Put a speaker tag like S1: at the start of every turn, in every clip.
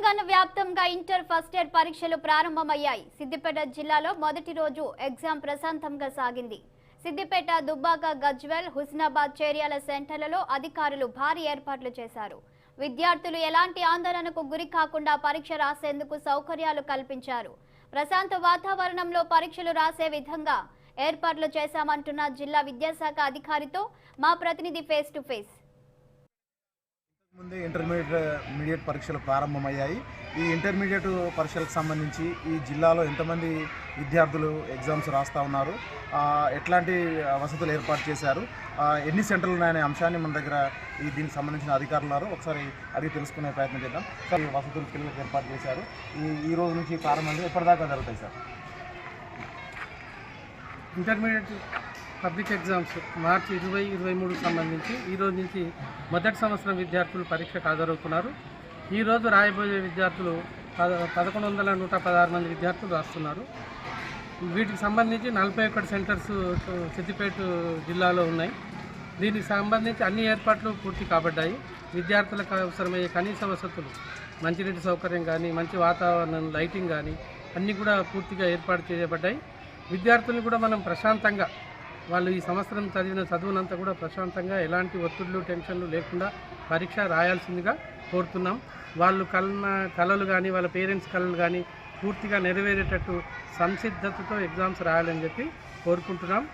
S1: తెలంగాణ వ్యాప్తంగా inter first year పరీక్షలు ప్రారంభమయ్యాయి. సిద్దిపేట జిల్లాలో మొదటి రోజు ఎగ్జామ్ ప్రశాంతంగా సాగింది. సిద్దిపేట, దుబ్బాక, గజ్వెల్, హుస్నాబాద్, చేర్యాల సెంటర్లలో అధికారులు భారీ ఏర్పాట్లు చేశారు. విద్యార్థులు ఎలాంటి ఆందోళనకు గురి కాకుండా పరీక్ష రాసేందుకు సౌకర్యాలు కల్పించారు. ప్రశాంత వాతావరణంలో పరీక్షలు రాసే విధంగా ఏర్పాట్లు చేశామంటున్న జిల్లా విద్యాశాఖ అధికారితో మా ప్రతినిధి ఫేస్ టు ఫేస్.
S2: ముందే ఇంటర్మీడియట్ పరీక్షలు ప్రారంభమయ్యాయి. ఈ ఇంటర్మీడియట్ పరీక్షలకు సంబంధించి ఈ జిల్లాలో ఎంతమంది విద్యార్థులు ఎగ్జామ్స్ రాస్తూ ఉన్నారు, ఎట్లాంటి వసతులు ఏర్పాటు చేశారు, ఎన్ని సెంటర్లు ఉన్నాయనే అంశాన్ని మన దగ్గర దీనికి సంబంధించిన అధికారులు ఉన్నారు. ఒకసారి అడిగి తెలుసుకునే ప్రయత్నం చేద్దాం. సార్, ఈ వసతులు పిల్లలకు ఏర్పాటు చేశారు. ఈ రోజు నుంచి ప్రారంభం ఎప్పటిదాకా జరుగుతాయి సార్?
S3: ఇంటర్మీడియట్ పబ్లిక్ ఎగ్జామ్స్ మార్చి 2023 సంబంధించి ఈ రోజు నుంచి మొదటి సంవత్సరం విద్యార్థులు పరీక్షకు హాజరవుతున్నారు. ఈరోజు రాయబోయే విద్యార్థులు 1116 మంది విద్యార్థులు రాస్తున్నారు. వీటికి సంబంధించి 41 సెంటర్స్ సిద్దిపేట జిల్లాలో ఉన్నాయి. దీనికి సంబంధించి అన్ని ఏర్పాట్లు పూర్తి కాబడ్డాయి. విద్యార్థులకు అవసరమయ్యే కనీస వసతులు, మంచినీటి సౌకర్యం కానీ, మంచి వాతావరణం, లైటింగ్ కానీ అన్నీ కూడా పూర్తిగా ఏర్పాటు చేయబడ్డాయి. విద్యార్థులను కూడా మనం ప్రశాంతంగా, వాళ్ళు ఈ సంవత్సరం చదివిన చదువునంతా కూడా ప్రశాంతంగా, ఎలాంటి ఒత్తిళ్లు, టెన్షన్లు లేకుండా పరీక్ష రాయాల్సిందిగా కోరుతున్నాం. వాళ్ళు కళలు కానీ, వాళ్ళ పేరెంట్స్ కళలు కానీ పూర్తిగా నెరవేరేటట్టు సంసిద్ధతతో ఎగ్జామ్స్ రాయాలని చెప్పి కోరుకుంటున్నాం.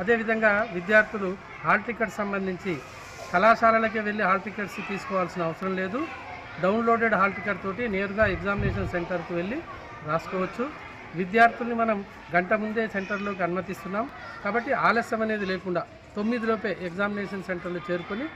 S3: అదేవిధంగా విద్యార్థులు హాల్ టికెట్ సంబంధించి కళాశాలలకే వెళ్ళి హాల్ టికెట్స్ తీసుకోవాల్సిన అవసరం లేదు. డౌన్లోడెడ్ హాల్ టికెట్ తోటి నేరుగా ఎగ్జామినేషన్ సెంటర్కి వెళ్ళి రాసుకోవచ్చు. విద్యార్థుల్ని మనం గంట ముందే సెంటర్లోకి అనుమతిస్తున్నాం. కాబట్టి ఆలస్యం అనేది లేకుండా 9 లోపే ఎగ్జామినేషన్ సెంటర్లో చేరుకొని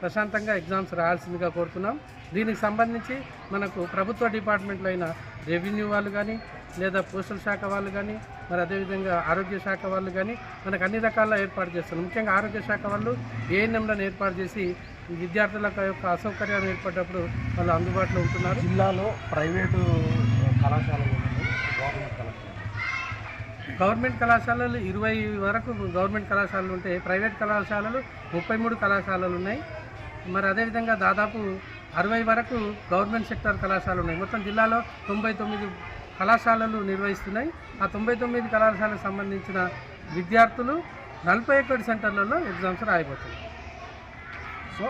S3: ప్రశాంతంగా ఎగ్జామ్స్ రాయాల్సిందిగా కోరుతున్నాం. దీనికి సంబంధించి మనకు ప్రభుత్వ డిపార్ట్మెంట్లో అయిన రెవెన్యూ వాళ్ళు కానీ, లేదా పోస్టల్ శాఖ వాళ్ళు కానీ, మరి అదేవిధంగా ఆరోగ్య శాఖ వాళ్ళు కానీ మనకు అన్ని రకాల ఏర్పాటు చేస్తున్నారు. ముఖ్యంగా ఆరోగ్య శాఖ వాళ్ళు ఏఎన్ఎంలను ఏర్పాటు చేసి విద్యార్థుల యొక్క అసౌకర్యాలు ఏర్పడ్డప్పుడు వాళ్ళు అందుబాటులో ఉంటున్నారు.
S2: జిల్లాలో ప్రైవేటు కళాశాలలు,
S3: గవర్నమెంట్ కళాశాలలు 20 వరకు గవర్నమెంట్ కళాశాలలు ఉంటే, ప్రైవేట్ కళాశాలలు 33 కళాశాలలు ఉన్నాయి. మరి అదేవిధంగా దాదాపు 60 వరకు గవర్నమెంట్ సెక్టర్ కళాశాలలు ఉన్నాయి. మొత్తం జిల్లాలో 99 కళాశాలలు నిర్వహిస్తున్నాయి. ఆ 99 కళాశాలకు సంబంధించిన విద్యార్థులు 41 సెంటర్లలో ఎగ్జామ్స్ రాయబోతున్నారు.
S2: సో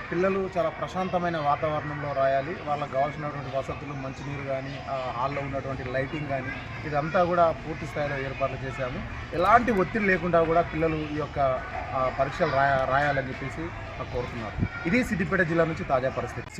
S2: పిల్లలు చాలా ప్రశాంతమైన వాతావరణంలో రాయాలి. వాళ్ళకి కావాల్సినటువంటి వసతులు, మంచినీరు కానీ, హాల్లో ఉన్నటువంటి లైటింగ్ కానీ ఇదంతా కూడా పూర్తి స్థాయిలో ఏర్పాట్లు చేశాము. ఎలాంటి ఒత్తిడి లేకుండా కూడా పిల్లలు ఈ యొక్క పరీక్షలు రాయాలని చెప్పేసి కోరుతున్నారు. ఇది సిద్దిపేట జిల్లా నుంచి తాజా పరిస్థితి.